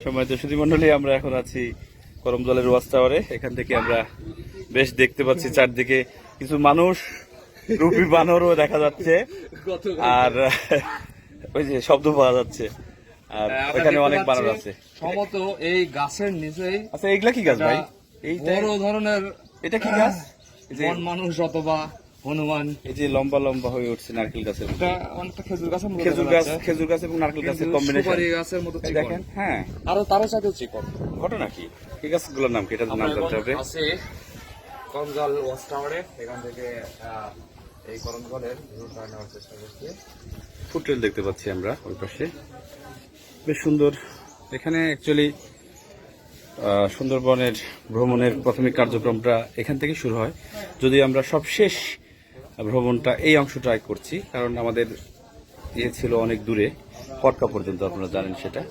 সম্মানিত সুধী মন্ডলী, আমরা এখন আছি করমজলের ওয়াচ টাওয়ারে। এখান থেকে আমরা বেশ দেখতে পাচ্ছি চারদিকে কিছু মানুষ, রুপি বানরও দেখা যাচ্ছে, আর ওই যে শব্দ পাওয়া যাচ্ছে, আর ওখানে অনেক বানর আছে। সম্ভবত এই গাছের নিচেই। আচ্ছা, এগুলা কি গাছ ভাই? এই বড় ধরনের। এটা কি গাছ? বন মানুষ অথবা হনুমান। এই যে লম্বা লম্বা হয়ে উঠছে নারকেল গাছের মতো। এটা অনেকটা খেজুর গাছের মতো। খেজুর গাছ এবং নারকেল গাছের কম্বিনেশন। সুপারি গাছের মতো চিকন। দেখেন, হ্যাঁ, আরো তারও চাইতেও চিকন। ঘটনা কি? এই গাছগুলোর নাম কি? এটা নাম জানতে হবে। আছে করমজল ওয়াচ টাওয়ারে। এখান থেকে এই করমজলের ভিউটা নেওয়ার চেষ্টা করছি। ফুটরেল দেখতে পাচ্ছি আমরা ওই পাশে, বেশ সুন্দর। এখানে অ্যাকচুয়ালি সুন্দরবনের ভ্রমণের প্রাথমিক কার্যক্রমটা এখান থেকে শুরু হয়, যদি আমরা সবশেষ ভ্রমণটা এই অংশটাই করছি, কারণ আমাদের ইয়ে ছিল অনেক দূরে, কটকা পর্যন্ত, আপনারা জানেন সেটা।